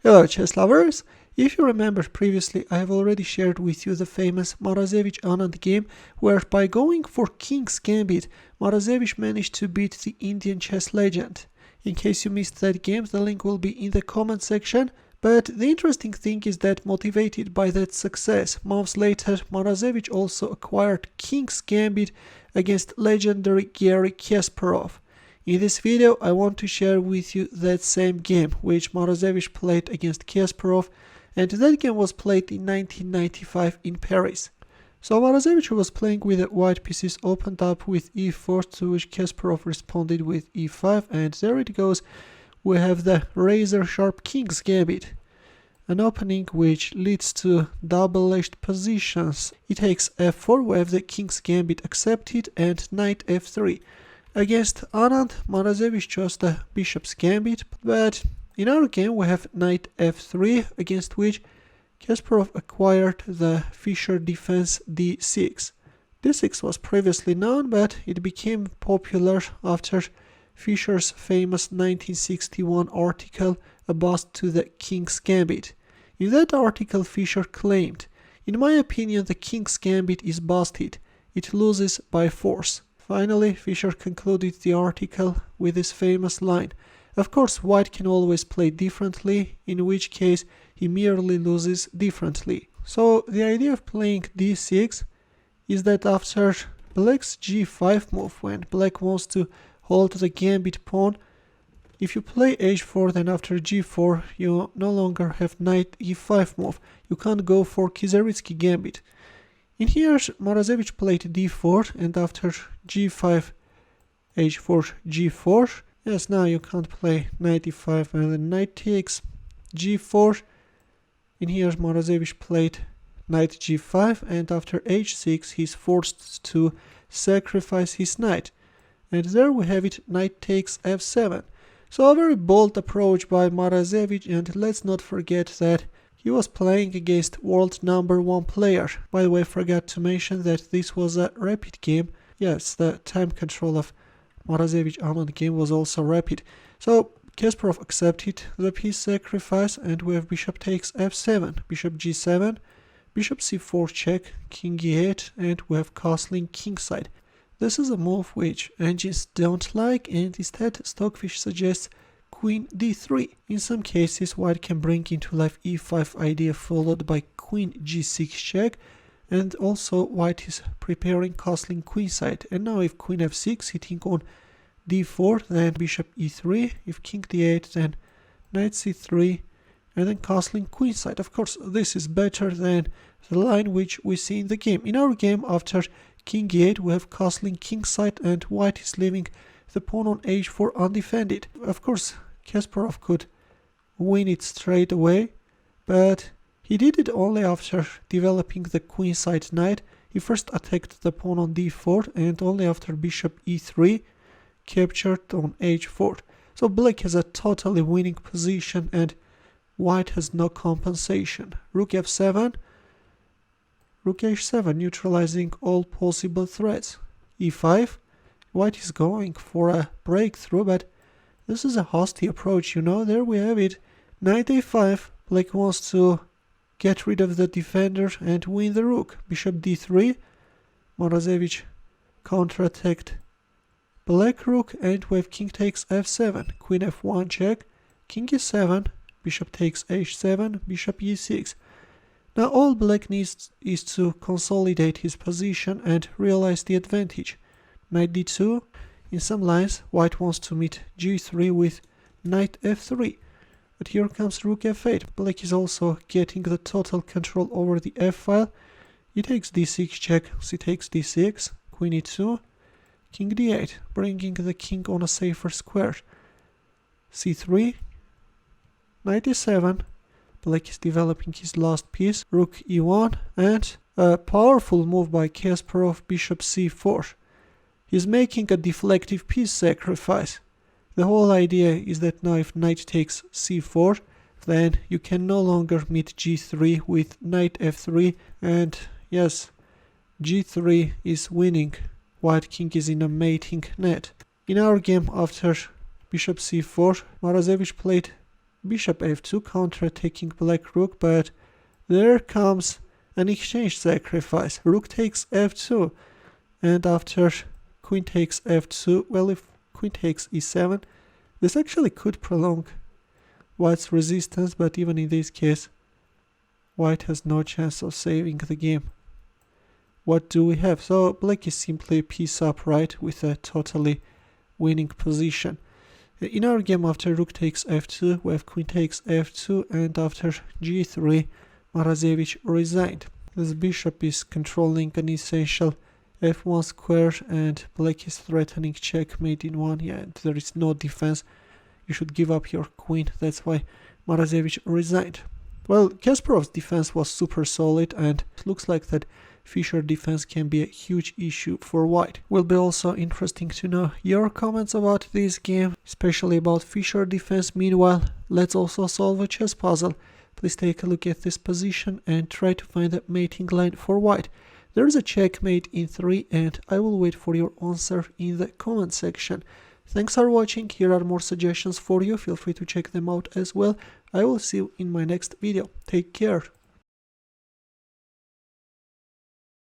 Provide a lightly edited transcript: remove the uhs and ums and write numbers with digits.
Hello chess lovers! If you remember previously, I have already shared with you the famous Morozevich-Anand game where by going for King's Gambit, Morozevich managed to beat the Indian chess legend. In case you missed that game, the link will be in the comment section. But the interesting thing is that motivated by that success, months later Morozevich also acquired King's Gambit against legendary Garry Kasparov. In this video I want to share with you that same game which Morozevich played against Kasparov, and that game was played in 1995 in Paris. So Morozevich was playing with the white pieces opened up with e4, to which Kasparov responded with e5, and there it goes. We have the razor sharp King's Gambit, an opening which leads to double-edged positions. He takes f4, we have the King's Gambit accepted, and knight f3. Against Anand, Morozevich chose the bishop's gambit, but in our game we have knight f3, against which Kasparov acquired the Fischer defense d6. d6 was previously known, but it became popular after Fischer's famous 1961 article, A Bust to the King's Gambit. In that article, Fischer claimed, "In my opinion, the King's Gambit is busted. It loses by force." Finally, Fischer concluded the article with this famous line, "Of course, white can always play differently, in which case he merely loses differently." So the idea of playing d6 is that after black's g5 move, when black wants to hold the gambit pawn, if you play h4, then after g4 you no longer have knight e5 move. You can't go for Kizaritsky gambit. In here, Morozevich played d4, and after g5, h4, g4. Yes, now you can't play knight e5, and then knight takes g4. In here, Morozevich played knight g5, and after h6, he's forced to sacrifice his knight. And there we have it, knight takes f7. So a very bold approach by Morozevich, and let's not forget that he was playing against world #1 player. By the way, I forgot to mention that this was a rapid game. Yes, the time control of Morozevich-Anand game was also rapid. So Kasparov accepted the piece sacrifice, and we have bishop takes f7, bishop g7, bishop c4 check, king e8, and we have castling kingside. This is a move which engines don't like, and instead Stockfish suggests queen d3. In some cases, white can bring into life e5 idea followed by queen g6 check, and also white is preparing castling queenside. And now if queen f6 hitting on d4, then bishop e3, if king d8, then knight c3, and then castling queenside. Of course, this is better than the line which we see in the game. In our game, after king e8, we have castling kingside, and white is leaving the pawn on h4 undefended. Of course, Kasparov could win it straight away, but he did it only after developing the queenside knight. He first attacked the pawn on d4, and only after bishop e3 captured on h4. So black has a totally winning position, and white has no compensation. Rook f7, rook h7, neutralizing all possible threats. e5, white is going for a breakthrough, but this is a hasty approach, you know. There we have it. Knight a5, black wants to get rid of the defender and win the rook. Bishop d3, Morozevich counterattacked black rook, and we have king takes f7, queen f1 check, king e7, bishop takes h7, bishop e6. Now all black needs is to consolidate his position and realize the advantage. Knight d2. In some lines, white wants to meet g3 with knight f3. But here comes rook f8. Black is also getting the total control over the f-file. He takes d6 check, c takes d6, queen e2, king d8, bringing the king on a safer square. c3, knight e7. Black is developing his last piece, rook e1, and a powerful move by Kasparov, bishop c4. He's making a deflective piece sacrifice. The whole idea is that now if knight takes c4, then you can no longer meet g3 with knight f3, and yes, g3 is winning. White king is in a mating net. In our game, after bishop c4, Morozevich played bishop f2, counter-attacking black rook, but there comes an exchange sacrifice. Rook takes f2, and after queen takes f2, well, if queen takes e7, this actually could prolong white's resistance, but even in this case, white has no chance of saving the game. What do we have? So black is simply piece up, right, with a totally winning position. In our game, after rook takes f2, we have queen takes f2, and after g3, Morozevich resigned. This bishop is controlling an essential f1 square, and black is threatening checkmate in one. Yeah, and there is no defense. You should give up your queen. That's why Morozevich resigned. Well, Kasparov's defense was super solid, and it looks like that Fischer defense can be a huge issue for white. Will be also interesting to know your comments about this game, especially about Fischer defense. Meanwhile, let's also solve a chess puzzle. Please take a look at this position and try to find a mating line for white. There is a checkmate in 3, and I will wait for your answer in the comment section. Thanks for watching. Here are more suggestions for you. Feel free to check them out as well. I will see you in my next video. Take care.